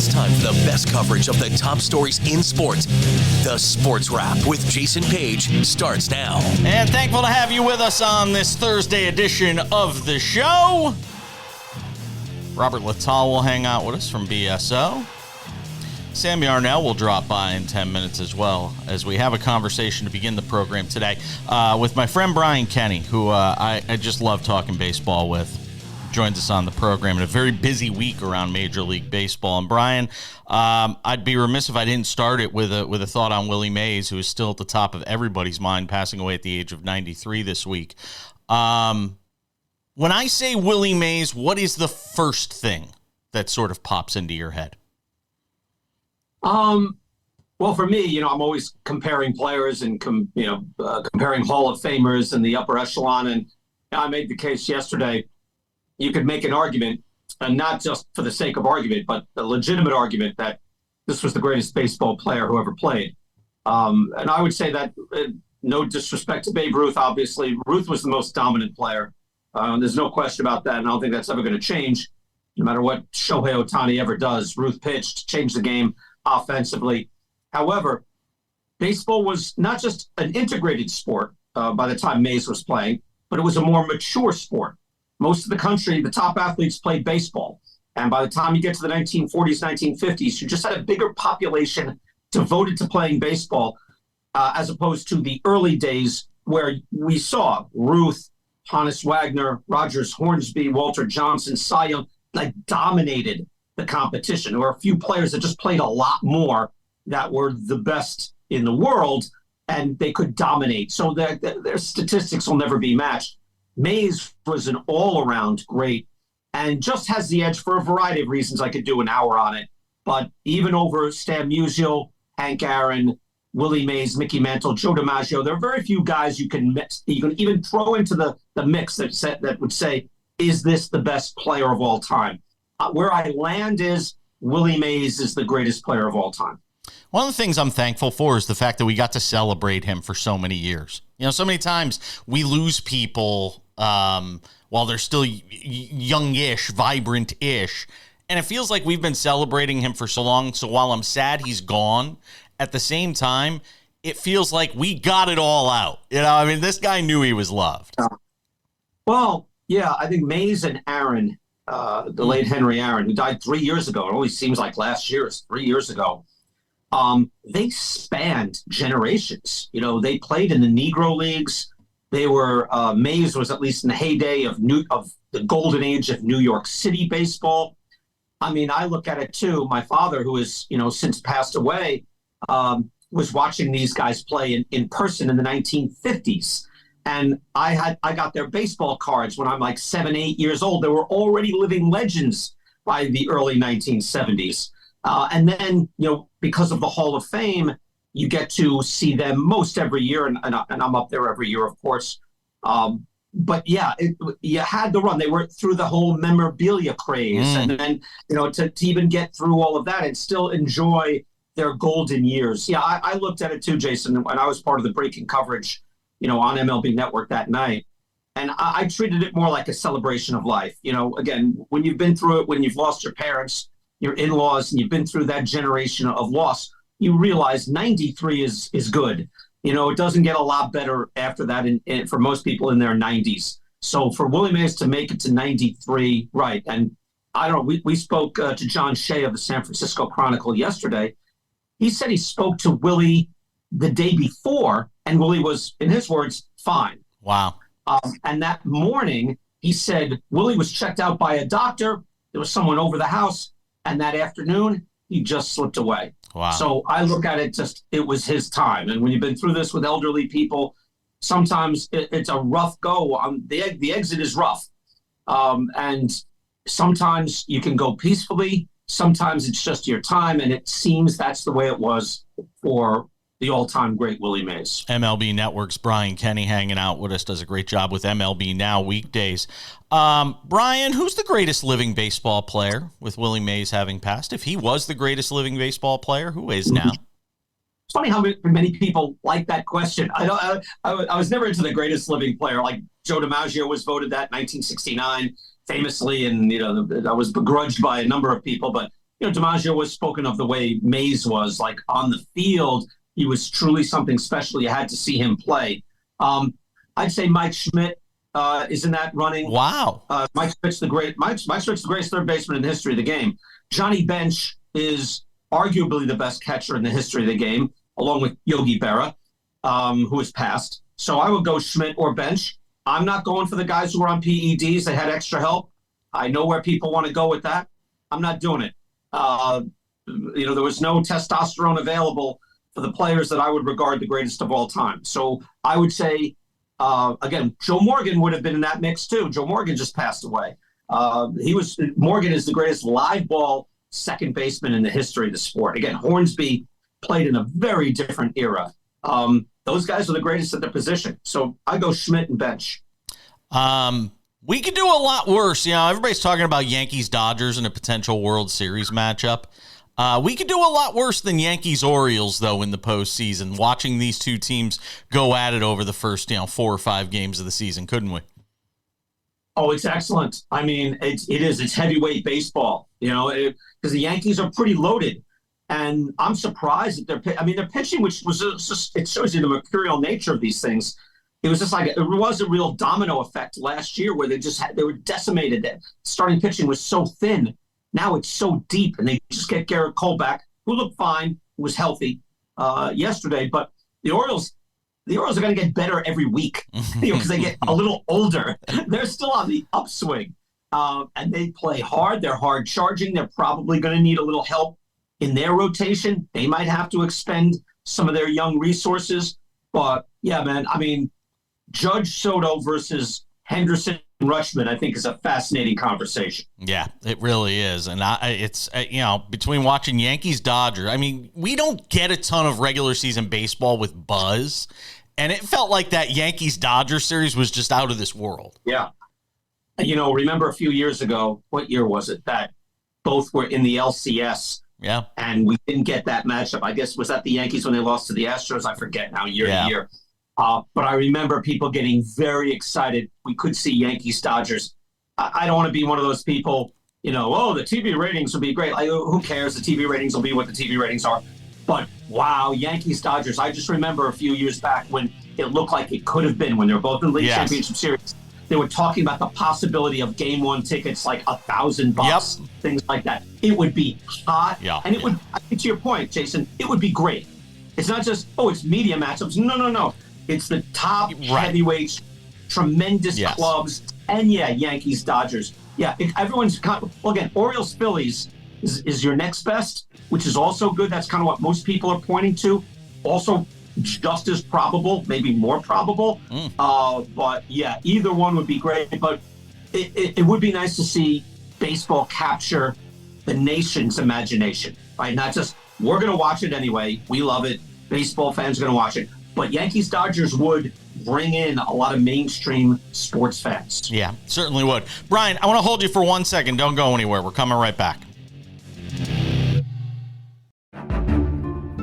It's time for the best coverage of the top stories in sports. The Sports Wrap with Jason Page starts now. And thankful to have you with us on this Thursday edition of the show. Robert Littal will hang out with us from BSO. Sammy Arnell will drop by in 10 minutes as well, as we have a conversation to begin the program today with my friend Brian Kenny, who I just love talking baseball with. Joins us on the program in a very busy week around Major League Baseball. And Brian, I'd be remiss if I didn't start it with a thought on Willie Mays, who is still at the top of everybody's mind, passing away at the age of 93 this week. When I say Willie Mays, what is the first thing that sort of pops into your head? Well, for me, I'm always comparing players and comparing Hall of Famers and the upper echelon. And I made the case yesterday. You could make an argument, and not just for the sake of argument, but a legitimate argument that this was the greatest baseball player who ever played. And I would say that, no disrespect to Babe Ruth, obviously, Ruth was the most dominant player. There's no question about that, and I don't think that's ever going to change. No matter what Shohei Ohtani ever does, Ruth pitched, changed the game offensively. However, baseball was not just an integrated sport by the time Mays was playing, but it was a more mature sport. Most of the country, the top athletes played baseball. And by the time you get to the 1940s, 1950s, you just had a bigger population devoted to playing baseball, as opposed to the early days where we saw Ruth, Honus Wagner, Rogers Hornsby, Walter Johnson, Cy Young, dominated the competition. There were a few players that just played a lot more that were the best in the world, and they could dominate. So their statistics will never be matched. Mays was an all-around great and just has the edge for a variety of reasons. I could do an hour on it. But even over Stan Musial, Hank Aaron, Willie Mays, Mickey Mantle, Joe DiMaggio, there are very few guys you can even throw into the mix that would say, is this the best player of all time? Where I land is Willie Mays is the greatest player of all time. One of the things I'm thankful for is the fact that we got to celebrate him for so many years. So many times we lose people while they're still youngish, vibrant-ish. And it feels like we've been celebrating him for so long. So while I'm sad he's gone, at the same time, it feels like we got it all out. This guy knew he was loved. Well, yeah, I think Mays and Aaron, the late Henry Aaron, who died 3 years ago. It always seems like last year. It's 3 years ago. They spanned generations. They played in the Negro Leagues. They were Mays was at least in the heyday of the golden age of New York City baseball. I look at it too. My father, who is since passed away, was watching these guys play in person in the 1950s, and I got their baseball cards when I'm like 7, 8 years old. They were already living legends by the early 1970s, and then because of the Hall of Fame, you get to see them most every year, and I'm up there every year, of course. But yeah, you had to run. They were through the whole memorabilia craze, and then to even get through all of that and still enjoy their golden years. Yeah, I looked at it too, Jason, when I was part of the breaking coverage, on MLB Network that night, and I treated it more like a celebration of life. Again, when you've been through it, when you've lost your parents, your in-laws, and you've been through that generation of loss, you realize 93 is good. It doesn't get a lot better after that for most people in their 90s. So for Willie Mays to make it to 93, right, and I don't know, we spoke to John Shea of the San Francisco Chronicle yesterday. He said he spoke to Willie the day before, and Willie was, in his words, fine. Wow. And that morning, he said Willie was checked out by a doctor. There was someone over the house, and that afternoon, he just slipped away. Wow. So I look at it it was his time. And when you've been through this with elderly people, sometimes it's a rough go. The exit is rough. And sometimes you can go peacefully. Sometimes it's just your time. And it seems that's the way it was for the all-time great Willie Mays. MLB Network's Brian Kenny hanging out with us, does a great job with MLB Now weekdays. Brian, who's the greatest living baseball player with Willie Mays having passed? If he was the greatest living baseball player, who is now? It's funny how many people like that question. I was never into the greatest living player. Like Joe DiMaggio was voted that in 1969 famously, and that was begrudged by a number of people. But DiMaggio was spoken of the way Mays was, like on the field. He was truly something special. You had to see him play. I'd say Mike Schmidt is in that running. Wow. Mike Schmidt's the greatest third baseman in the history of the game. Johnny Bench is arguably the best catcher in the history of the game, along with Yogi Berra, who has passed. So I would go Schmidt or Bench. I'm not going for the guys who were on PEDs. They had extra help. I know where people want to go with that. I'm not doing it. There was no testosterone available for the players that I would regard the greatest of all time. So I would say, again, Joe Morgan would have been in that mix too. Joe Morgan just passed away. Morgan is the greatest live ball second baseman in the history of the sport. Again, Hornsby played in a very different era. Those guys are the greatest at their position. So I go Schmidt and Bench. We could do a lot worse. Everybody's talking about Yankees-Dodgers in a potential World Series matchup. We could do a lot worse than Yankees-Orioles, though, in the postseason, watching these two teams go at it over the first, 4 or 5 games of the season, couldn't we? Oh, it's excellent. I mean, it is. It's heavyweight baseball, because the Yankees are pretty loaded. And I'm surprised that their pitching, which was just, it shows you the mercurial nature of these things. It was just like, it was a real domino effect last year where they were decimated. Starting pitching was so thin. Now it's so deep, and they just get Garrett Cole back, who looked fine, who was healthy yesterday. But the Orioles are going to get better every week because they get a little older. They're still on the upswing, and they play hard. They're hard charging. They're probably going to need a little help in their rotation. They might have to expend some of their young resources. But, yeah, man, I mean, Judge Soto versus Henderson and Rutschman, I think, is a fascinating conversation. Yeah, it really is. And it's between watching Yankees-Dodgers, I mean, we don't get a ton of regular season baseball with buzz. And it felt like that Yankees-Dodgers series was just out of this world. Yeah. Remember a few years ago, what year was it, that both were in the LCS? Yeah. And we didn't get that matchup. I guess, was that the Yankees when they lost to the Astros? I forget now, year to year. But I remember people getting very excited. We could see Yankees-Dodgers. I don't want to be one of those people, the TV ratings will be great. Like, who cares? The TV ratings will be what the TV ratings are. But, wow, Yankees-Dodgers. I just remember a few years back when it looked like it could have been when they were both in the League Championship Series. They were talking about the possibility of Game 1 tickets, like $1,000, things like that. It would be hot. Yeah, and it would, to your point, Jason, it would be great. It's not just, it's media matchups. No. It's the top heavyweights, tremendous clubs, and Yankees, Dodgers. Yeah, everyone's again, Orioles, Phillies is your next best, which is also good. That's kind of what most people are pointing to. Also, just as probable, maybe more probable. But yeah, either one would be great. But it would be nice to see baseball capture the nation's imagination, right? Not just we're going to watch it anyway. We love it. Baseball fans are going to watch it. But Yankees-Dodgers would bring in a lot of mainstream sports fans. Yeah, certainly would. Brian, I want to hold you for 1 second. Don't go anywhere. We're coming right back.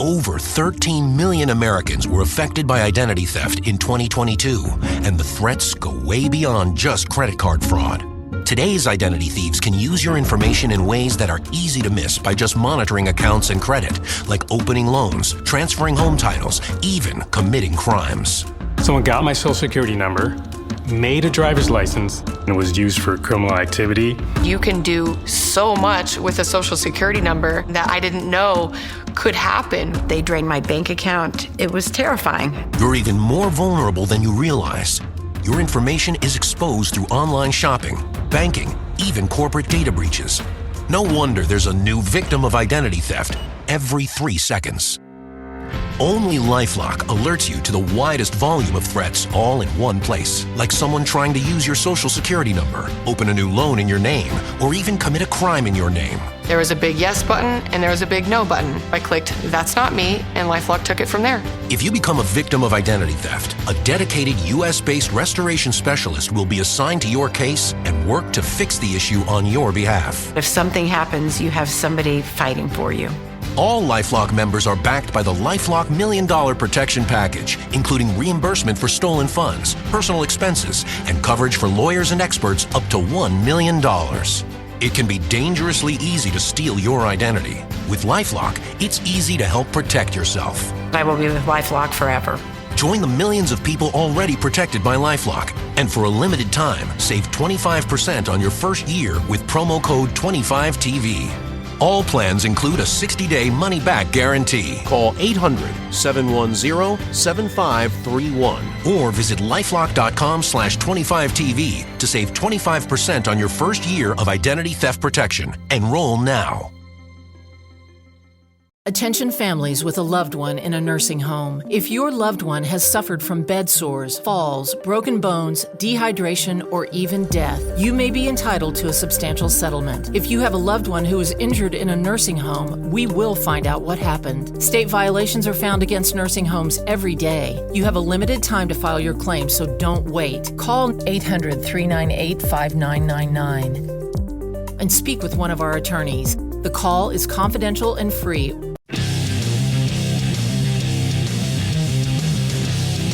Over 13 million Americans were affected by identity theft in 2022, and the threats go way beyond just credit card fraud. Today's identity thieves can use your information in ways that are easy to miss by just monitoring accounts and credit, like opening loans, transferring home titles, even committing crimes. Someone got my social security number, made a driver's license, and it was used for criminal activity. You can do so much with a social security number that I didn't know could happen. They drained my bank account. It was terrifying. You're even more vulnerable than you realize. Your information is exposed through online shopping, banking, even corporate data breaches. No wonder there's a new victim of identity theft every 3 seconds. Only LifeLock alerts you to the widest volume of threats all in one place, like someone trying to use your social security number, open a new loan in your name, or even commit a crime in your name. There was a big yes button and there was a big no button. I clicked, that's not me, and LifeLock took it from there. If you become a victim of identity theft, a dedicated U.S.-based restoration specialist will be assigned to your case and work to fix the issue on your behalf. If something happens, you have somebody fighting for you. All LifeLock members are backed by the LifeLock $1 Million Protection Package, including reimbursement for stolen funds, personal expenses, and coverage for lawyers and experts up to $1 million. It can be dangerously easy to steal your identity. With LifeLock, it's easy to help protect yourself. I will be with LifeLock forever. Join the millions of people already protected by LifeLock. And for a limited time, save 25% on your first year with promo code 25TV. All plans include a 60-day money-back guarantee. Call 800-710-7531. Or visit lifelock.com/25TV to save 25% on your first year of identity theft protection. Enroll now. Attention families with a loved one in a nursing home. If your loved one has suffered from bed sores, falls, broken bones, dehydration, or even death, you may be entitled to a substantial settlement. If you have a loved one who is injured in a nursing home, we will find out what happened. State violations are found against nursing homes every day. You have a limited time to file your claim, so don't wait. Call 800-398-5999 and speak with one of our attorneys. The call is confidential and free.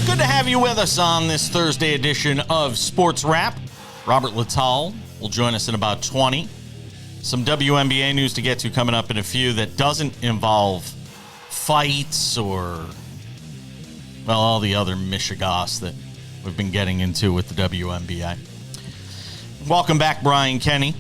Good to have you with us on this Thursday edition of Sports Wrap. Robert Littal will join us in about 20. Some WNBA news to get to coming up in a few that doesn't involve fights or, well, all the other mishigas that we've been getting into with the WNBA. Welcome back, Brian Kenny.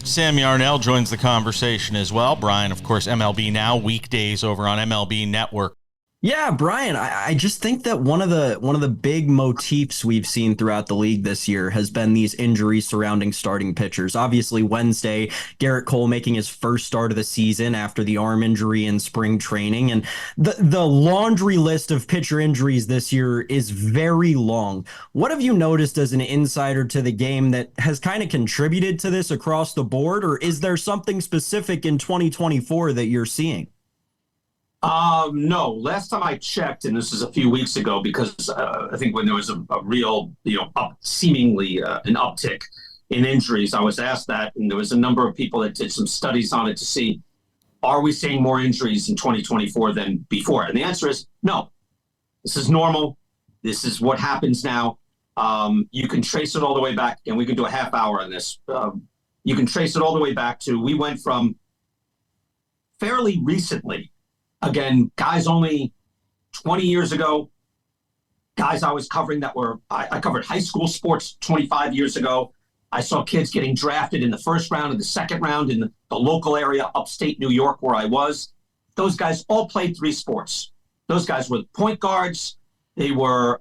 Sam Yarnell joins the conversation as well. Brian, of course, MLB Now, weekdays over on MLB Network. Yeah, Brian, I just think that one of the big motifs we've seen throughout the league this year has been these injuries surrounding starting pitchers. Obviously, Wednesday, Garrett Cole making his first start of the season after the arm injury in spring training. And the laundry list of pitcher injuries this year is very long. What have you noticed as an insider to the game that has kind of contributed to this across the board? Or is there something specific in 2024 that you're seeing? No, last time I checked, and this is a few weeks ago, because I think when there was a real, seemingly an uptick in injuries, I was asked that, and there was a number of people that did some studies on it to see, are we seeing more injuries in 2024 than before? And the answer is no. This is normal. This is what happens now. You can trace it all the way back, and we can do a half hour on this. You can trace it all the way back to, we went from fairly recently, again, guys only 20 years ago, guys I was covering I covered high school sports 25 years ago. I saw kids getting drafted in the first round and the second round in the local area, upstate New York, where I was. Those guys all played three sports. Those guys were point guards. They were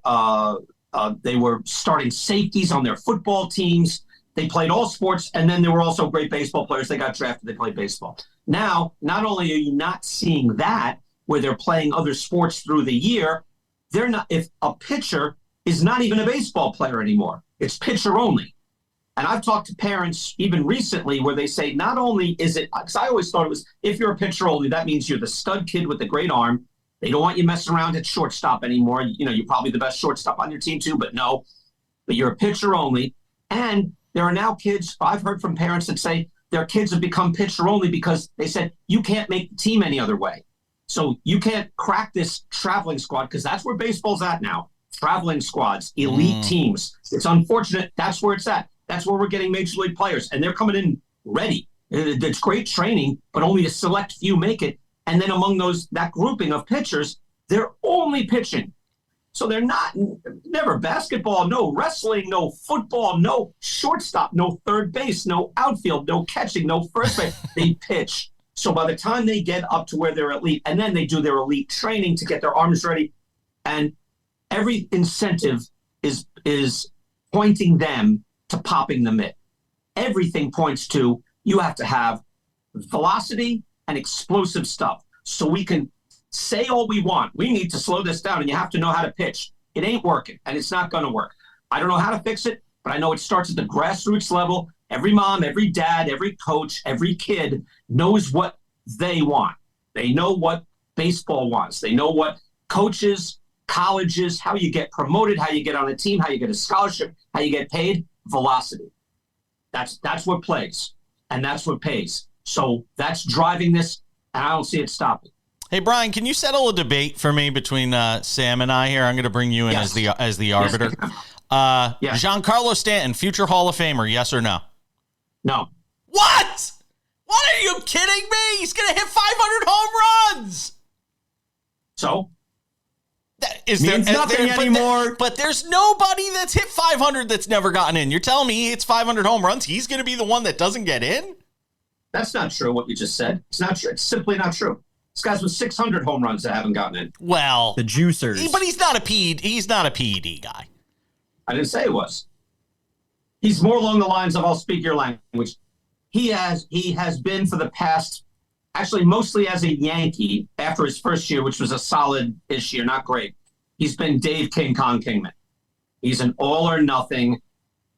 starting safeties on their football teams. They played all sports, and then they were also great baseball players. They got drafted. They played baseball. Now, not only are you not seeing that, where they're playing other sports through the year, they're not. If a pitcher is not even a baseball player anymore, it's pitcher only. And I've talked to parents even recently where they say, not only is it, because I always thought it was, if you're a pitcher only, that means you're the stud kid with the great arm. They don't want you messing around at shortstop anymore. You're probably the best shortstop on your team too, but no. But you're a pitcher only. And there are now kids, I've heard from parents that say their kids have become pitcher only because they said, you can't make the team any other way. So you can't crack this traveling squad, because that's where baseball's at now. Traveling squads, elite teams. It's unfortunate. That's where it's at. That's where we're getting major league players. And they're coming in ready. It's great training, but only a select few make it. And then among that grouping of pitchers, they're only pitching. So they're never basketball, no wrestling, no football, no shortstop, no third base, no outfield, no catching, no first base. They pitch. So by the time they get up to where they're elite, and then they do their elite training to get their arms ready, and every incentive is pointing them to popping the mitt. Everything points to, you have to have velocity and explosive stuff. So we can say all we want. We need to slow this down, and you have to know how to pitch. It ain't working, and it's not going to work. I don't know how to fix it, but I know it starts at the grassroots level. Every mom, every dad, every coach, every kid knows what they want. They know what baseball wants. They know what coaches, colleges, how you get promoted, how you get on a team, how you get a scholarship, how you get paid. Velocity. That's what plays, and that's what pays. So that's driving this, and I don't see it stopping. Hey, Brian, can you settle a debate for me between Sam and I here? I'm going to bring you in as the arbiter. Yes. Giancarlo Stanton, future Hall of Famer, yes or no? No. What? What, are you kidding me? He's going to hit 500 home runs. So? Is means nothing anymore. But there's nobody that's hit 500 that's never gotten in. You're telling me he hits 500 home runs, he's going to be the one that doesn't get in? That's not true, what you just said. It's not true. It's simply not true. This guy's with 600 home runs that haven't gotten in. Well, the juicers. But he's not a PED guy. I didn't say it was. He's more along the lines of, I'll speak your language. He has been for the past, actually mostly as a Yankee after his first year, which was a solid-ish year, not great. He's been Dave King Kong Kingman. He's an all or nothing,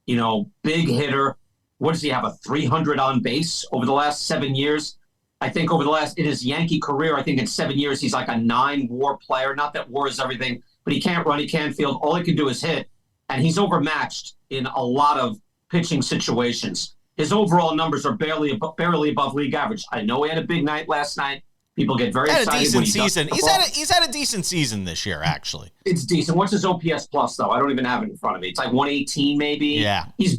big hitter. What does he have, a 300 on base over the last 7 years? I think in his Yankee career, I think in 7 years, he's like a 9-WAR player. Not that WAR is everything, but he can't run, he can't field. All he can do is hit. And he's overmatched in a lot of pitching situations. His overall numbers are barely above league average. I know he had a big night last night. People get very excited. Had a decent season. He's had a decent season this year, actually. It's decent. What's his OPS plus, though? I don't even have it in front of me. It's like 118, maybe. Yeah. He's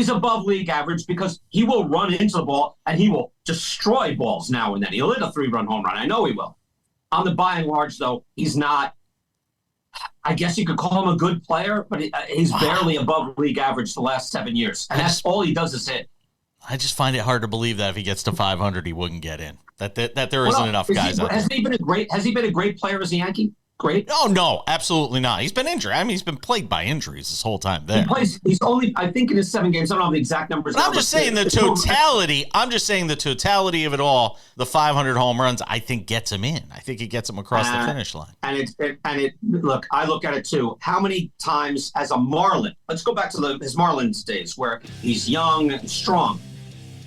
above league average because he will run into the ball and he will destroy balls now and then. He'll hit a 3-run home run. I know he will. On the by and large, though, he's not. I guess you could call him a good player, but he's barely above league average the last 7 years. And that's all he does is hit. I just find it hard to believe that if he gets to 500, he wouldn't get in. That there isn't enough guys out there. Has he been a great player as a Yankee? Great? Oh, no, absolutely not. He's been injured. I mean, he's been plagued by injuries this whole time there. He's only, I think in his 7 games, I don't know the exact numbers. I'm just saying the totality of it all, the 500 home runs, I think gets him in. I think it gets him across the finish line. Look, I look at it too. How many times as a Marlin, let's go back to his Marlins days where he's young and strong.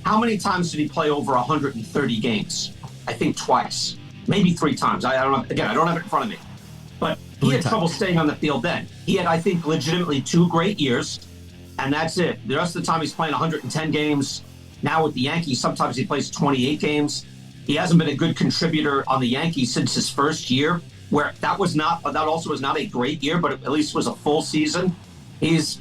How many times did he play over 130 games? I think twice, maybe 3 times. I don't know. Again, I don't have it in front of me. But he had trouble staying on the field then. He had, I think, legitimately 2 great years, and that's it. The rest of the time he's playing 110 games. Now with the Yankees, sometimes he plays 28 games. He hasn't been a good contributor on the Yankees since his first year, where that also was not a great year, but at least was a full season. He's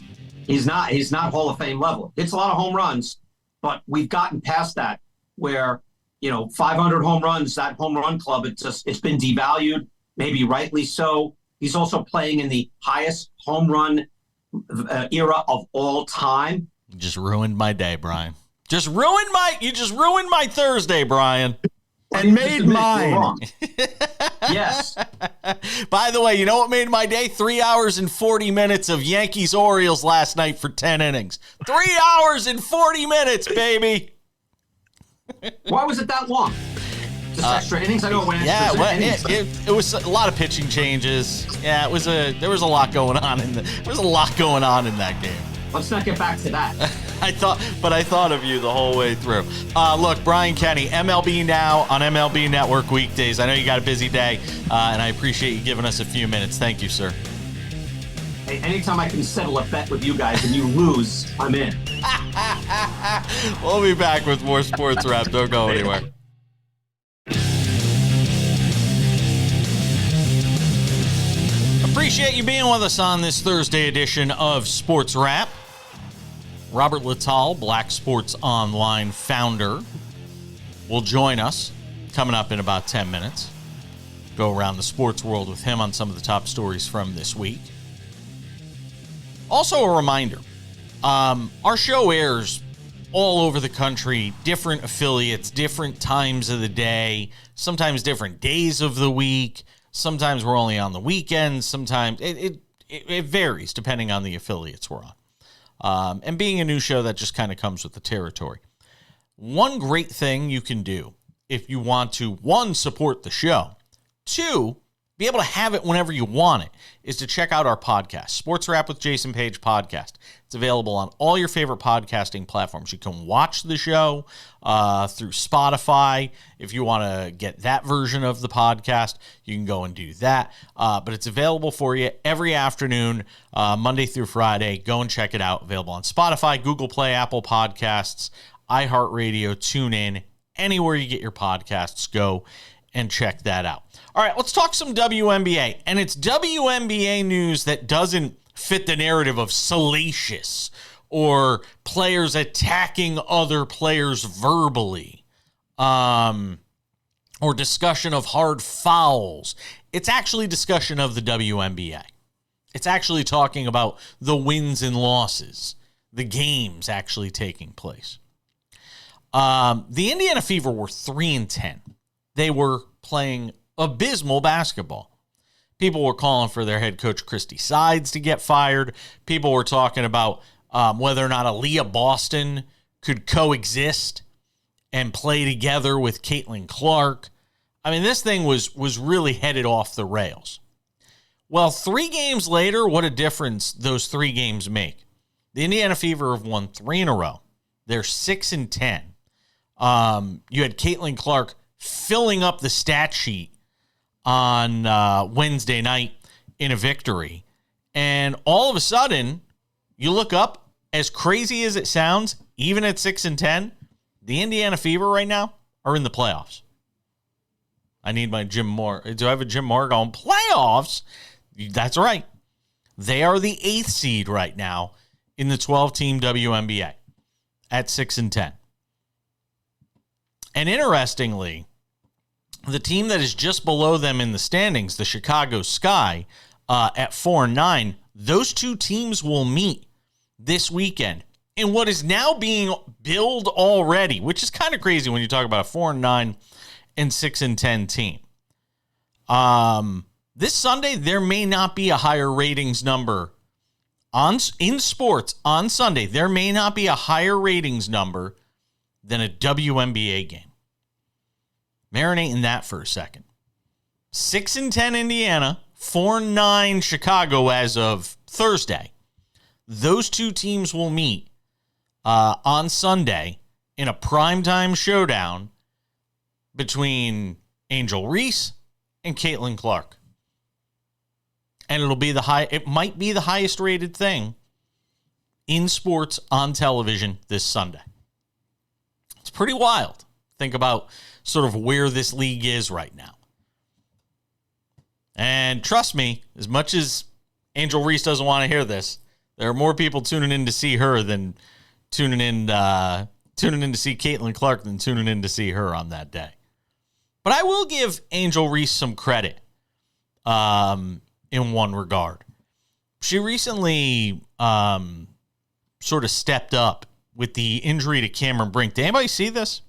not Hall of Fame level. It's a lot of home runs, but we've gotten past that where, 500 home runs, that home run club, it's been devalued. Maybe rightly so. He's also playing in the highest home run era of all time. You just ruined my day, Brian. You just ruined my Thursday, Brian. And made mine. Yes. By the way, you know what made my day? 3 hours and 40 minutes of Yankees-Orioles last night for 10 innings. 3 hours and 40 minutes, baby. Why was it that long? Just extra innings? I know it went extra innings. It was a lot of pitching changes. Yeah, there was a lot going on in that game. Let's not get back to that. I thought of you the whole way through. Look, Brian Kenny, MLB Now on MLB Network weekdays. I know you got a busy day, and I appreciate you giving us a few minutes. Thank you, sir. Hey, anytime I can settle a bet with you guys and you lose, I'm in. We'll be back with more Sports Wrap. Don't go anywhere. Appreciate you being with us on this Thursday edition of Sports Wrap. Robert Littal, Black Sports Online founder, will join us coming up in about 10 minutes. Go around the sports world with him on some of the top stories from this week. Also a reminder, our show airs all over the country, different affiliates, different times of the day, sometimes different days of the week. Sometimes we're only on the weekends. Sometimes it varies depending on the affiliates we're on. And being a new show, that just kind of comes with the territory. One great thing you can do if you want to, 1, support the show, 2, be able to have it whenever you want it, is to check out our podcast, Sports Wrap with Jason Page podcast. It's available on all your favorite podcasting platforms. You can watch the show through Spotify. If you want to get that version of the podcast, you can go and do that. But it's available for you every afternoon, Monday through Friday. Go and check it out. Available on Spotify, Google Play, Apple Podcasts, iHeartRadio, TuneIn, anywhere you get your podcasts. Go and check that out. All right, let's talk some WNBA. And it's WNBA news that doesn't fit the narrative of salacious or players attacking other players verbally, or discussion of hard fouls. It's actually discussion of the WNBA. It's actually talking about the wins and losses, the games actually taking place. The Indiana Fever were 3-10. They were playing abysmal basketball. People were calling for their head coach, Christy Sides, to get fired. People were talking about whether or not Aaliyah Boston could coexist and play together with Caitlin Clark. I mean, this thing was really headed off the rails. Well, 3 games later, what a difference those 3 games make. The Indiana Fever have won 3 in a row. They're 6-10. You had Caitlin Clark filling up the stat sheet on Wednesday night in a victory. And all of a sudden, you look up, as crazy as it sounds, even at 6-10, the Indiana Fever right now are in the playoffs. I need my Jim Moore. Do I have a Jim Moore going, playoffs? That's right. They are the 8th seed right now in the 12-team WNBA at 6-10. And interestingly, the team that is just below them in the standings, the Chicago Sky, at 4-9, those 2 teams will meet this weekend in what is now being billed already, which is kind of crazy when you talk about a 4-9 and 6-10 team. This Sunday, there may not be a higher ratings number in sports on Sunday. There may not be a higher ratings number than a WNBA game. Marinate in that for a second. 6-10 Indiana, 4-9 Chicago as of Thursday. Those 2 teams will meet on Sunday in a primetime showdown between Angel Reese and Caitlin Clark. And it might be the highest rated thing in sports on television this Sunday. It's pretty wild. Think about sort of where this league is right now. And trust me, as much as Angel Reese doesn't want to hear this, there are more people tuning in to see her than tuning in to see Caitlin Clark than tuning in to see her on that day. But I will give Angel Reese some credit in one regard. She recently sort of stepped up with the injury to Cameron Brink. Did anybody see this?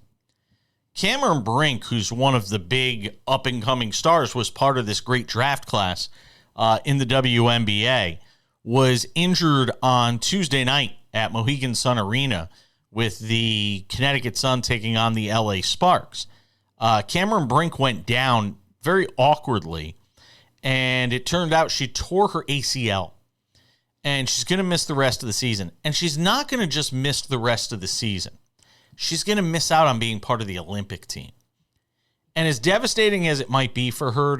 Cameron Brink, who's one of the big up-and-coming stars, was part of this great draft class in the WNBA, was injured on Tuesday night at Mohegan Sun Arena with the Connecticut Sun taking on the LA Sparks. Cameron Brink went down very awkwardly, and it turned out she tore her ACL, and she's going to miss the rest of the season. And she's not going to just miss the rest of the season. She's going to miss out on being part of the Olympic team. And as devastating as it might be for her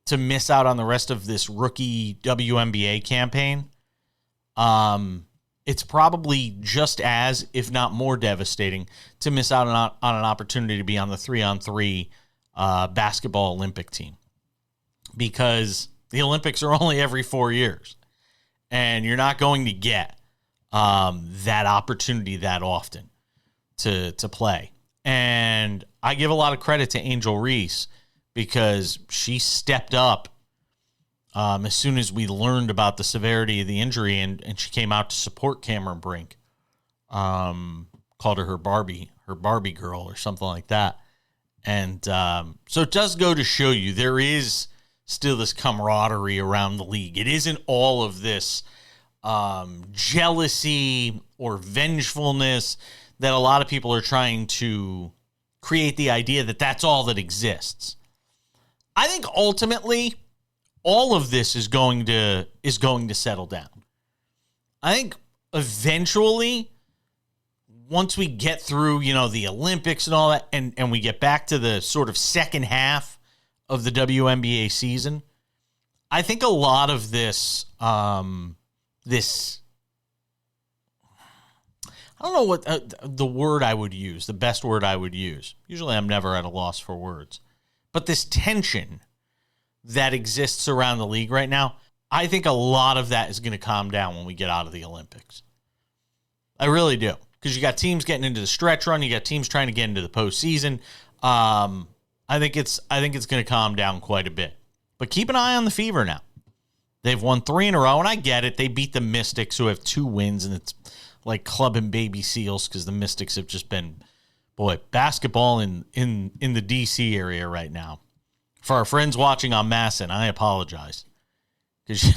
to miss out on the rest of this rookie WNBA campaign, it's probably just as, if not more devastating, to miss out on an opportunity to be on the 3-on-3 basketball Olympic team. Because the Olympics are only every 4 years. And you're not going to get that opportunity that often to play. And I give a lot of credit to Angel Reese because she stepped up as soon as we learned about the severity of the injury, and she came out to support Cameron Brink. Called her Barbie girl or something like that. And so it does go to show you there is still this camaraderie around the league. It isn't all of this jealousy or vengefulness that a lot of people are trying to create the idea that that's all that exists. I think ultimately all of this is going to settle down. I think eventually, once we get through, the Olympics and all that, and we get back to the sort of second half of the WNBA season, I think a lot of this, I don't know what the word I would use, the best word I would use. Usually I'm never at a loss for words. But this tension that exists around the league right now, I think a lot of that is going to calm down when we get out of the Olympics. I really do. Because you got teams getting into the stretch run, you got teams trying to get into the postseason. I think it's going to calm down quite a bit. But keep an eye on the Fever now. They've won 3 in a row, and I get it. They beat the Mystics, who have 2 wins, and it's like clubbing baby seals because the Mystics have just been, basketball in the D.C. area right now. For our friends watching on Masson, I apologize. Because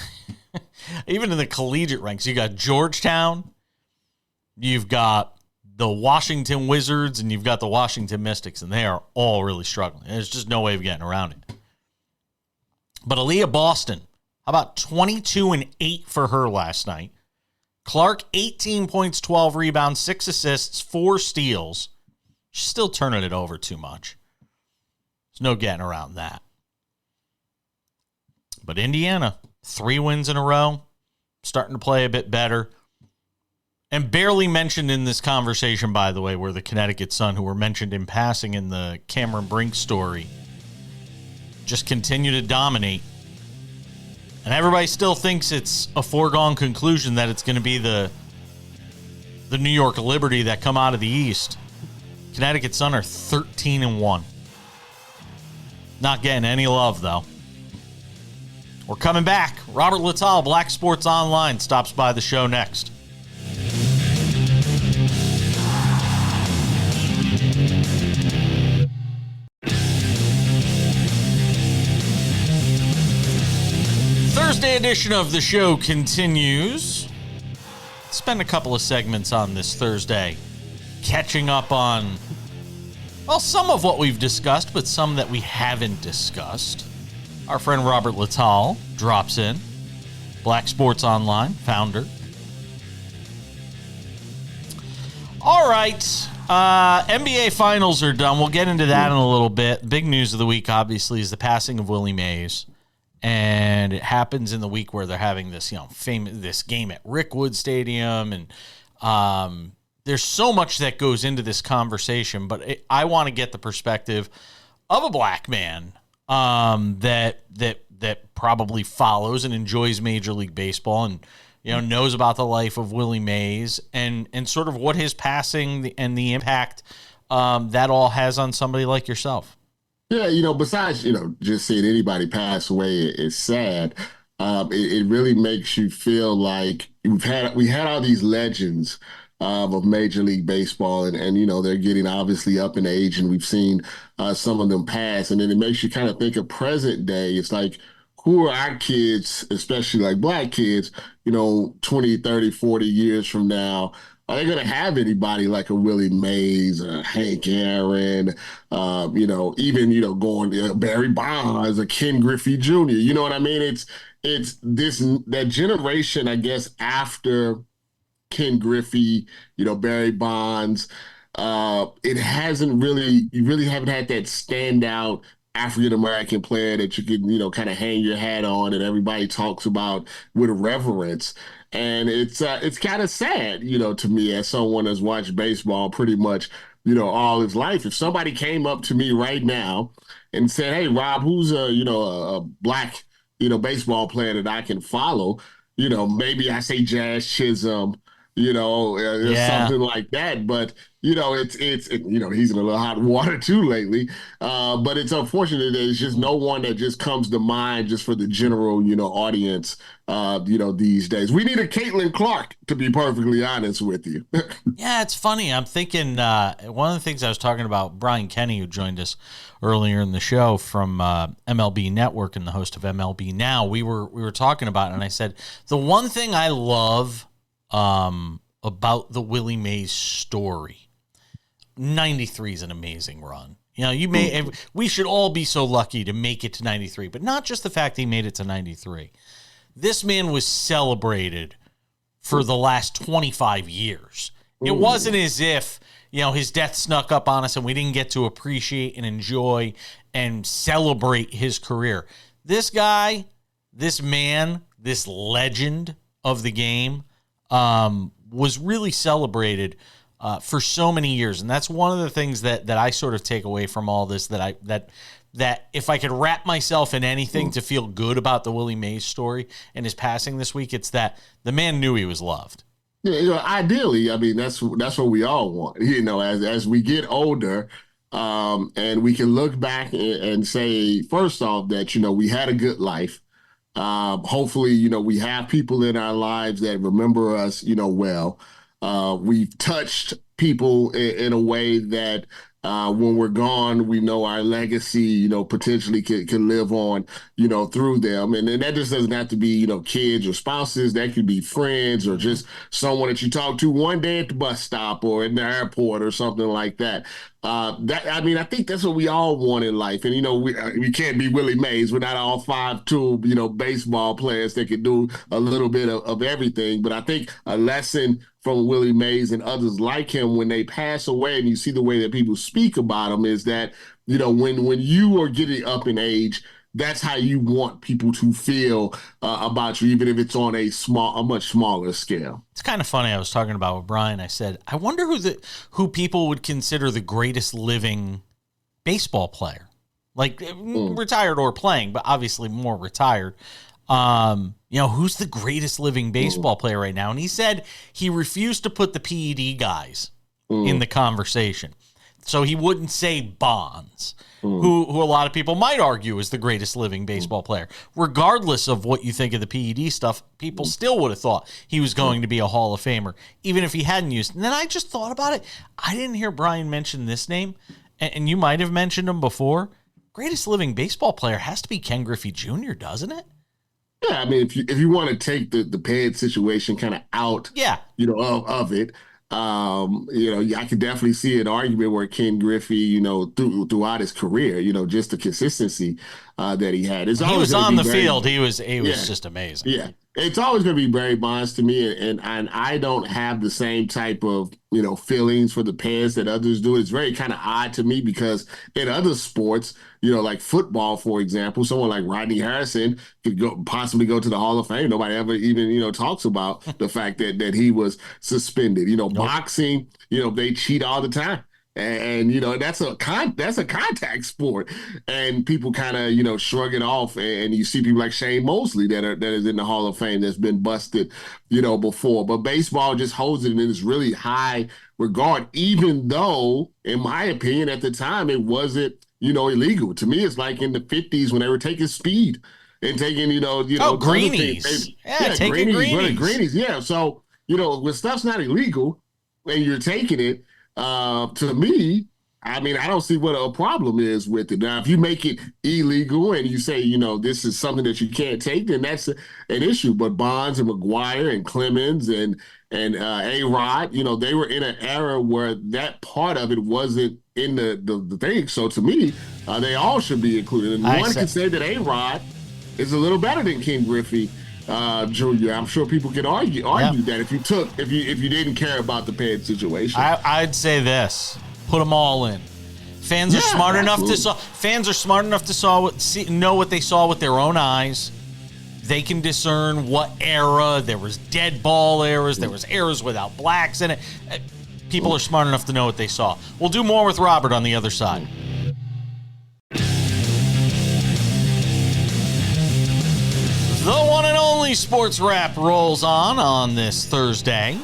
even in the collegiate ranks, you got Georgetown, you've got the Washington Wizards, and you've got the Washington Mystics, and they are all really struggling. There's just no way of getting around it. But Aaliyah Boston, how about 22-8 for her last night? Clark, 18 points, 12 rebounds, 6 assists, 4 steals. She's still turning it over too much. There's no getting around that. But Indiana, 3 wins in a row, starting to play a bit better. And barely mentioned in this conversation, by the way, were the Connecticut Sun, who were mentioned in passing in the Cameron Brink story. Just continue to dominate. And everybody still thinks it's a foregone conclusion that it's going to be the New York Liberty that come out of the East. Connecticut Sun are 13-1. Not getting any love, though. We're coming back. Robert Littal, Black Sports Online, stops by the show next. Thursday edition of the show continues. Spend a couple of segments on this Thursday catching up on, well, some of what we've discussed, but some that we haven't discussed. Our friend Robert Littal drops in. Black Sports Online, founder. All right. NBA Finals are done. We'll get into that in a little bit. Big news of the week, obviously, is the passing of Willie Mays. And it happens in the week where they're having this, this game at Rickwood Stadium. And there's so much that goes into this conversation, but I want to get the perspective of a black man that probably follows and enjoys Major League Baseball and knows about the life of Willie Mays and sort of what his passing and the impact that all has on somebody like yourself. Yeah, besides, just seeing anybody pass away is sad. It really makes you feel like we had all these legends of Major League Baseball, and they're getting obviously up in age, and we've seen some of them pass, and then it makes you kind of think of present day. It's like, who are our kids, especially like black kids, 20, 30, 40 years from now? Are they going to have anybody like a Willie Mays, Hank Aaron, even, going Barry Bonds or Ken Griffey Jr.? You know what I mean? It's that generation, I guess, after Ken Griffey, Barry Bonds. You really haven't had that standout African-American player that you can, kind of hang your hat on and everybody talks about with reverence. And it's kind of sad, to me, as someone that's watched baseball pretty much, all his life. If somebody came up to me right now and said, "Hey, Rob, who's a black, baseball player that I can follow?" Maybe I say Jazz Chisholm, something like that. But it's he's in a little hot water too lately. But it's unfortunate that there's just no one that just comes to mind just for the general audience. These days we need a Caitlin Clark, to be perfectly honest with you. Yeah, it's funny. I'm thinking one of the things I was talking about, Brian Kenny, who joined us earlier in the show from MLB Network and the host of MLB Now. We were talking about it, and I said the one thing I love about the Willie Mays story. 93 is an amazing run. We should all be so lucky to make it to 93, but not just the fact that he made it to 93. This man was celebrated for the last 25 years. It wasn't as if, his death snuck up on us and we didn't get to appreciate and enjoy and celebrate his career. This guy, this man, this legend of the game, was really celebrated for so many years. And that's one of the things that I sort of take away from all this, that if I could wrap myself in anything to feel good about the Willie Mays story and his passing this week, it's that the man knew he was loved. Yeah, ideally, I mean, that's what we all want. As we get older, and we can look back and say, first off, that we had a good life. Hopefully, we have people in our lives that remember us, well. We've touched people in a way that when we're gone, we know our legacy, potentially can live on, through them. And that just doesn't have to be, kids or spouses. That could be friends or just someone that you talk to one day at the bus stop or in the airport or something like that. I think that's what we all want in life. And, we can't be Willie Mays. We're not all 5'2", baseball players that can do a little bit of everything. But I think a lesson from Willie Mays and others like him when they pass away and you see the way that people speak about them is that, when you are getting up in age, that's how you want people to feel about you, even if it's on a much smaller scale. It's kind of funny. I was talking about with Brian. I said, I wonder who people would consider the greatest living baseball player, like retired or playing, but obviously more retired. Who's the greatest living baseball player right now? And he said he refused to put the PED guys in the conversation. So he wouldn't say Bonds, who a lot of people might argue is the greatest living baseball player. Regardless of what you think of the PED stuff, people still would have thought he was going to be a Hall of Famer, even if he hadn't used. And then I just thought about it. I didn't hear Brian mention this name, and you might have mentioned him before. Greatest living baseball player has to be Ken Griffey Jr., doesn't it? Yeah, I mean, if you want to take the PED situation kind of out, of it, I could definitely see an argument where Ken Griffey, throughout his career, just the consistency that he had. He was on the field. He was just amazing. Yeah. It's always going to be Barry Bonds to me, and I don't have the same type of feelings for the Peds that others do. It's very kind of odd to me because in other sports, like football, for example, someone like Rodney Harrison could possibly go to the Hall of Fame. Nobody ever even talks about the fact that he was suspended. Boxing, they cheat all the time. And that's a contact sport, and people kind of shrug it off. And you see people like Shane Mosley that is in the Hall of Fame that's been busted before. But baseball just holds it in this really high regard, even though, in my opinion, at the time it wasn't illegal. To me, it's like in the 50s when they were taking speed and taking greenies, taking greenies. Yeah, so when stuff's not illegal and you're taking it. To me, I mean, I don't see what a problem is with it. Now, if you make it illegal and you say, this is something that you can't take, then that's an issue. But Bonds and McGuire and Clemens and A-Rod, they were in an era where that part of it wasn't in the thing. So to me, they all should be included. And one can say that A-Rod is a little better than Ken Griffey Jr. I'm sure people can argue that if you didn't care about the PED situation. I'd say this: put them all in. Fans are smart enough to know what they saw with their own eyes. They can discern what era there was dead ball eras. There was eras without blacks in it. People are smart enough to know what they saw. We'll do more with Robert on the other side. The one and only Sports Wrap rolls on this Thursday.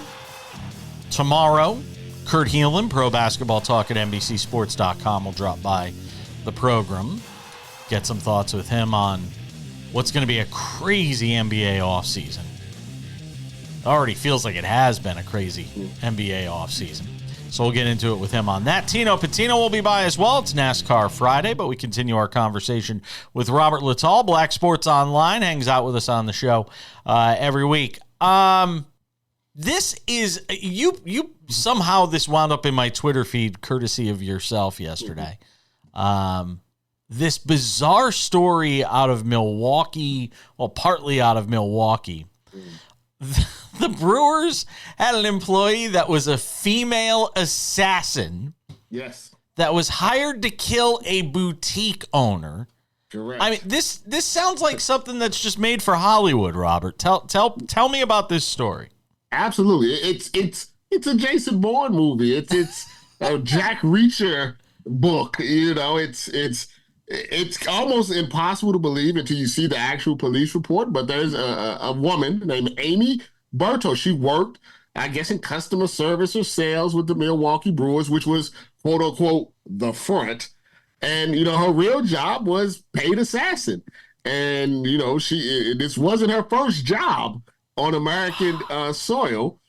Tomorrow, Kurt Heelan, Pro Basketball Talk at NBCSports.com, will drop by the program. Get some thoughts with him on what's going to be a crazy NBA offseason. Already feels like it has been a crazy NBA offseason. So we'll get into it with him on that. Tino Patino will be by as well. It's NASCAR Friday, but we continue our conversation with Robert Littal. Black Sports Online hangs out with us on the show every week. This is you somehow this wound up in my Twitter feed, courtesy of yourself yesterday. This bizarre story out of Milwaukee, well, partly out of Milwaukee. The Brewers had an employee that was a female assassin. Yes. That was hired to kill a boutique owner. Correct. I mean, this sounds like something that's just made for Hollywood, Robert. Tell me about this story. Absolutely. It's a Jason Bourne movie. It's a Jack Reacher book. It's almost impossible to believe until you see the actual police report. But there's a woman named Amy Berto. She worked I guess, in customer service or sales with the Milwaukee Brewers, which was, quote unquote, the front. And, her real job was paid assassin. And, this wasn't her first job on American soil.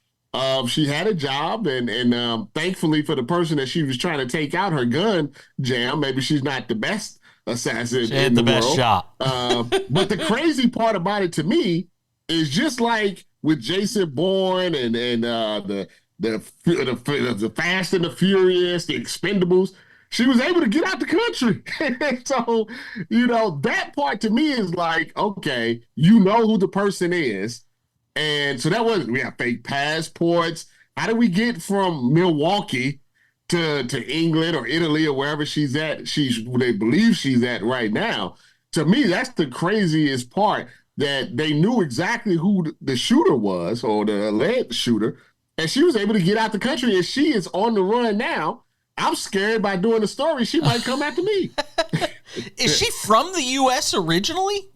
She had a job, and thankfully for the person that she was trying to take out, her gun jam, maybe she's not the best assassin in the best world. shot. But the crazy part about it to me is just like with Jason Bourne and the Fast and the Furious, the Expendables, she was able to get out the country. So, that part to me is like, okay, who the person is. And so we have fake passports. How do we get from Milwaukee to England or Italy or wherever she's at? They believe she's at right now. To me, that's the craziest part, that they knew exactly who the shooter was, or the alleged shooter, and she was able to get out the country, and she is on the run now. I'm scared by doing the story. She might come after me. Is she from the U.S. originally?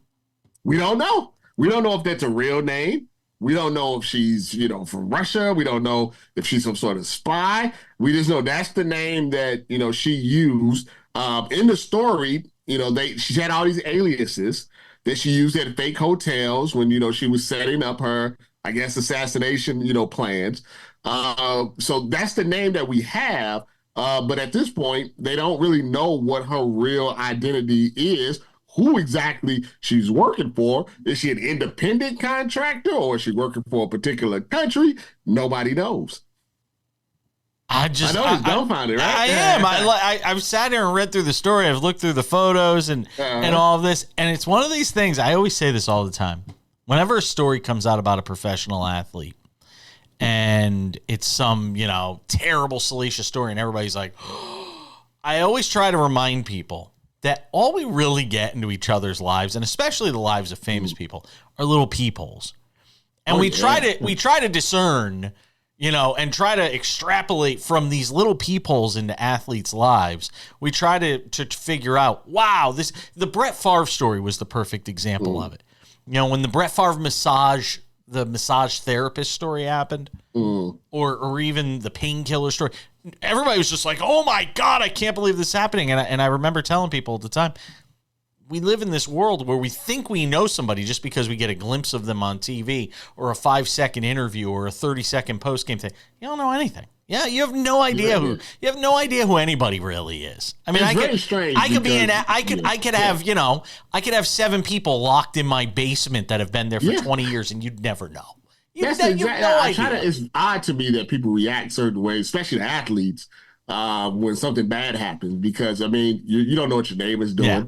We don't know. We don't know if that's a real name. We don't know if she's, from Russia. We don't know if she's some sort of spy. We just know that's the name that, she used. In the story, she had all these aliases that she used at fake hotels when, she was setting up her, I guess, assassination, plans. So that's the name that we have. But at this point, they don't really know what her real identity is, who exactly she's working for. Is she an independent contractor, or is she working for a particular country? Nobody knows. I know it's dumbfounded, right? I am. I've sat here and read through the story. I've looked through the photos and all of this. And it's one of these things. I always say this all the time. Whenever a story comes out about a professional athlete and it's some, terrible, salacious story and everybody's like, I always try to remind people that all we really get into each other's lives, and especially the lives of famous people, are little peepholes. And we try to discern, and try to extrapolate from these little peepholes into athletes' lives. We try to figure out, wow, the Brett Favre story was the perfect example of it. When the Brett Favre massage therapist story happened, or even the painkiller story, everybody was just like, oh my God, I can't believe this is happening. And I remember telling people at the time, we live in this world where we think we know somebody just because we get a glimpse of them on TV or a 5-second interview or a 30-second post-game thing. You don't know anything. Yeah, you have no idea who anybody really is. I mean, I could have 7 people locked in my basement that have been there for 20 years and you'd never know. It's odd to me that people react certain ways, especially the athletes, when something bad happens, because you don't know what your neighbor's doing. Yeah.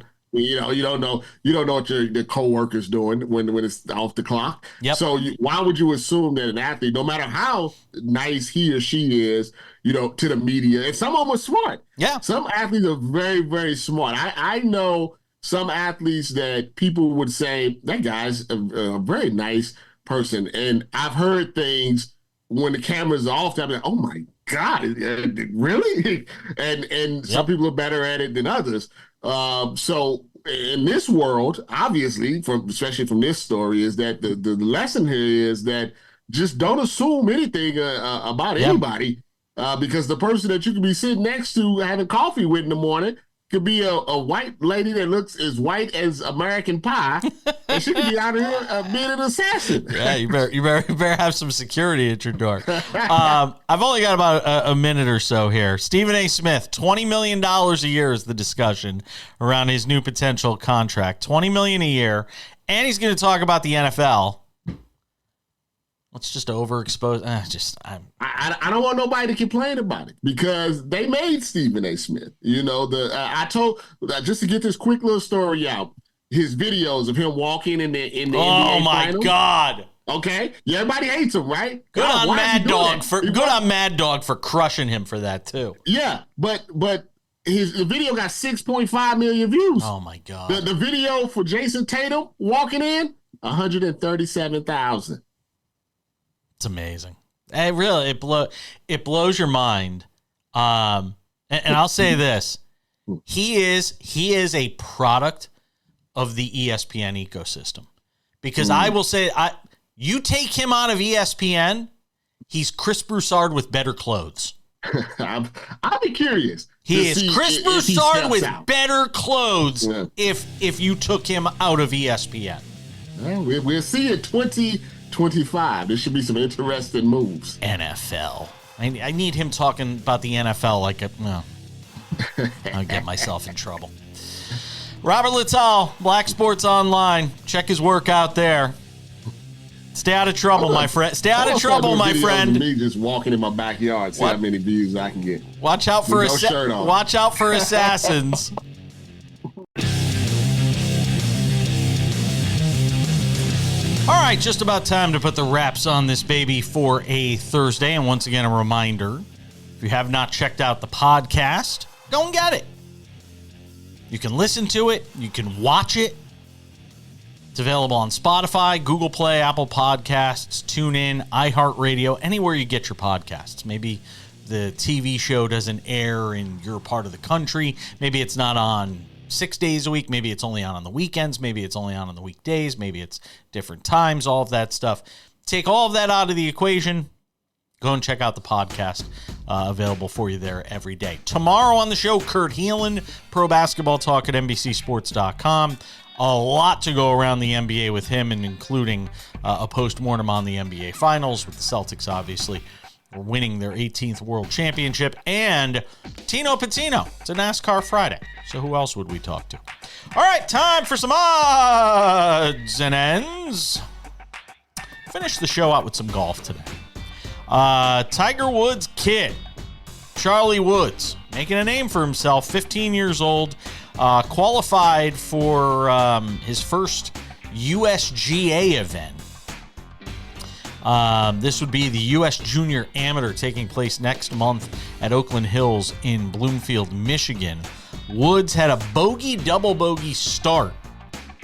You don't know what your coworker's doing when it's off the clock. Yep. So why would you assume that an athlete, no matter how nice he or she is, to the media, and some of them are smart. Yeah. Some athletes are very, very smart. I know some athletes that people would say, that guy's a very nice person. And I've heard things when the camera's off, I'm like, oh my God, really? And some people are better at it than others. So in this world, obviously, especially from this story, is that the lesson here is that just don't assume anything about anybody, because the person that you could be sitting next to having coffee with in the morning could be a white lady that looks as white as American pie, and she could be out here being an assassin. Yeah, you better have some security at your door. I've only got about a minute or so here. Stephen A. Smith, $20 million a year is the discussion around his new potential contract. $20 million a year, and he's going to talk about the NFL. Let's just overexpose. I don't want nobody to complain about it, because they made Stephen A. Smith. I told, just to get this quick little story out, his videos of him walking in the NBA oh my finals. God. Okay, everybody hates him, right? Good on Mad Dog for crushing him for that too. Yeah, but the video got 6.5 million views. Oh my God. The video for Jason Tatum walking in, 137,000. It's amazing. It blows your mind. And I'll say this: he is a product of the ESPN ecosystem, because I will say, you take him out of ESPN, He's Chris Broussard with better clothes. I'll be curious. He is Chris Broussard with better clothes if you took him out of ESPN. Well, we'll see in 2025. There should be some interesting moves. NFL. I need him talking about the NFL like I'll get myself in trouble. Robert Littal, Black Sports Online. Check his work out there. Stay out of trouble, my friend. Stay out of trouble, my friend. Me just walking in my backyard, see how many views I can get. Watch out for watch out for assassins. All right, just about time to put the wraps on this baby for a Thursday. And once again, a reminder, if you have not checked out the podcast, go and get it. You can listen to it. You can watch it. It's available on Spotify, Google Play, Apple Podcasts, TuneIn, iHeartRadio, anywhere you get your podcasts. Maybe the TV show doesn't air in your part of the country. Maybe it's not on 6 days a week. Maybe it's only on the weekends. Maybe it's only on the weekdays. Maybe it's different times, all of that stuff. Take all of that out of the equation. Go and check out the podcast available for you there every day. Tomorrow on the show, Kurt Heelan, Pro Basketball Talk at NBCSports.com. A lot to go around the NBA with him, and including a post-mortem on the NBA Finals with the Celtics, obviously, winning their 18th World Championship. And Tino Patino. It's a NASCAR Friday. So who else would we talk to? All right, time for some odds and ends. Finish the show out with some golf today. Tiger Woods' kid, Charlie Woods, making a name for himself, 15 years old, qualified for his first USGA event. This would be the U.S. Junior Amateur taking place next month at Oakland Hills in Bloomfield, Michigan. Woods had a double bogey start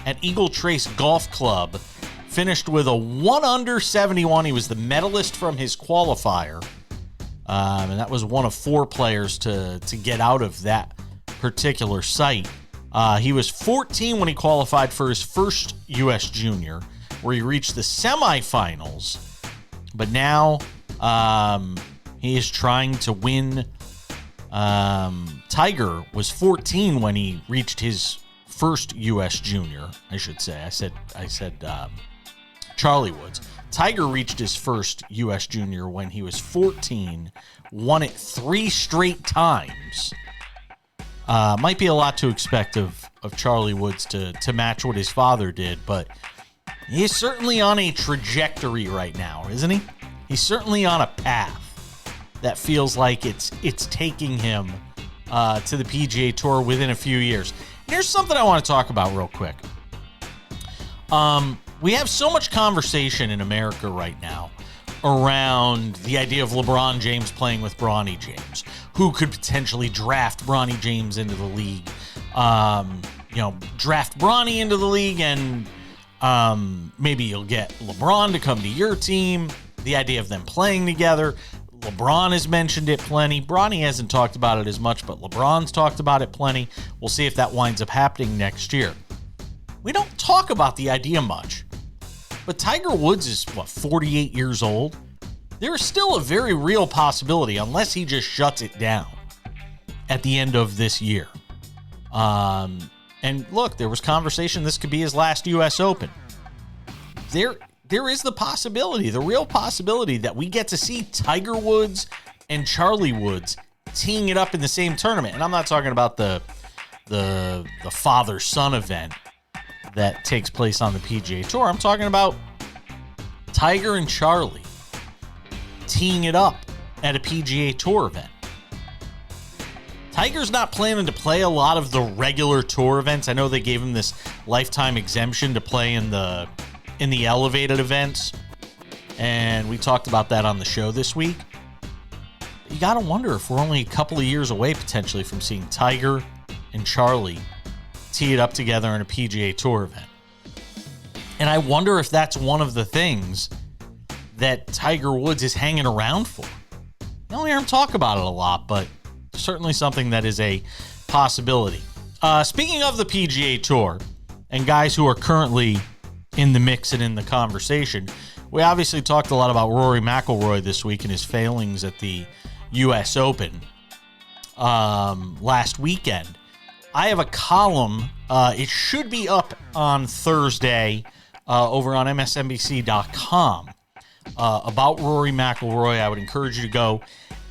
at Eagle Trace Golf Club, finished with a 1 under 71. He was the medalist from his qualifier, and that was one of 4 players to get out of that particular site. He was 14 when he qualified for his first U.S. Junior, where he reached the semifinals. But now he is trying to win. Tiger was 14 when he reached his first U.S. Junior, I should say. I said Charlie Woods. Tiger reached his first U.S. Junior when he was 14, won it 3 straight times. Might be a lot to expect of Charlie Woods to match what his father did, but he's certainly on a trajectory right now, isn't he? He's certainly on a path that feels like it's taking him to the PGA Tour within a few years. Here's something I want to talk about real quick. We have so much conversation in America right now around the idea of LeBron James playing with Bronny James, who could potentially draft Bronny James into the league. Draft Bronny into the league, and maybe you'll get LeBron to come to your team. The idea of them playing together. LeBron has mentioned it plenty. Bronny hasn't talked about it as much, but LeBron's talked about it plenty. We'll see if that winds up happening next year. We don't talk about the idea much. But Tiger Woods is, 48 years old? There is still a very real possibility, unless he just shuts it down at the end of this year. And look, there was conversation this could be his last U.S. Open. There is the possibility, the real possibility, that we get to see Tiger Woods and Charlie Woods teeing it up in the same tournament. And I'm not talking about the father-son event that takes place on the PGA Tour. I'm talking about Tiger and Charlie teeing it up at a PGA Tour event. Tiger's not planning to play a lot of the regular tour events. I know they gave him this lifetime exemption to play in the elevated events, and we talked about that on the show this week. You got to wonder if we're only a couple of years away potentially from seeing Tiger and Charlie tee it up together in a PGA Tour event. And I wonder if that's one of the things that Tiger Woods is hanging around for. You don't hear him talk about it a lot, but certainly something that is a possibility. Speaking of the PGA Tour and guys who are currently in the mix and in the conversation, We obviously talked a lot about Rory McIlroy this week and his failings at the U.S. Open last weekend. I have a column. It should be up on Thursday over on MSNBC.com about Rory McIlroy. I would encourage you to go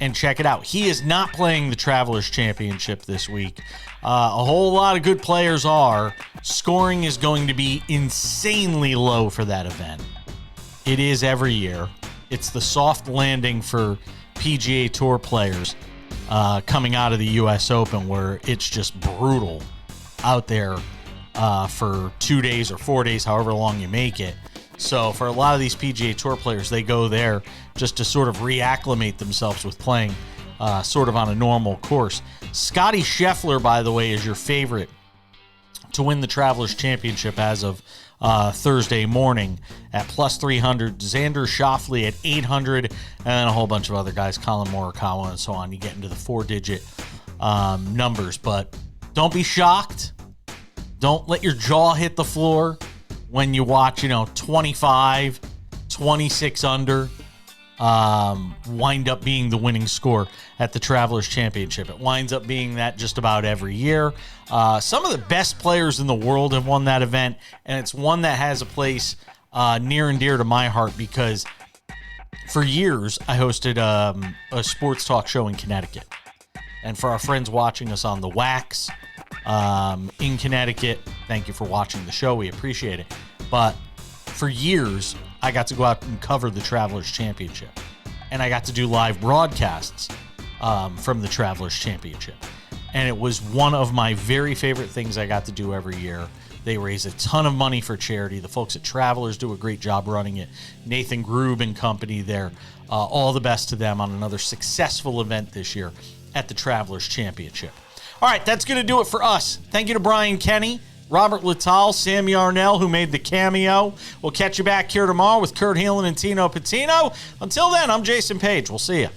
and check it out. He is not playing the Travelers Championship this week. A whole lot of good players are. Scoring is going to be insanely low for that event. It is every year. It's the soft landing for PGA Tour players coming out of the U.S. Open, where it's just brutal out there for 2 days or 4 days, however long you make it. So for a lot of these PGA Tour players, they go there just to sort of reacclimate themselves with playing sort of on a normal course. Scotty Scheffler, by the way, is your favorite to win the Travelers Championship as of Thursday morning at plus 300. Xander Schauffele at 800, and then a whole bunch of other guys, Colin Morikawa and so on. You get into the 4-digit numbers, but don't be shocked. Don't let your jaw hit the floor when you watch, 25, 26 under wind up being the winning score at the Travelers Championship. It winds up being that just about every year. Some of the best players in the world have won that event, and it's one that has a place near and dear to my heart because for years I hosted a sports talk show in Connecticut. And for our friends watching us on the Wax in Connecticut, thank you for watching the show. We appreciate it. But for years, I got to go out and cover the Travelers Championship. And I got to do live broadcasts from the Travelers Championship. And it was one of my very favorite things I got to do every year. They raise a ton of money for charity. The folks at Travelers do a great job running it. Nathan Grube and company there. All the best to them on another successful event this year at the Travelers Championship. All right, that's going to do it for us. Thank you to Brian Kenny, Robert Littal, Sam Yarnell, who made the cameo. We'll catch you back here tomorrow with Kurt Heelan and Tino Patino. Until then, I'm Jason Page. We'll see you.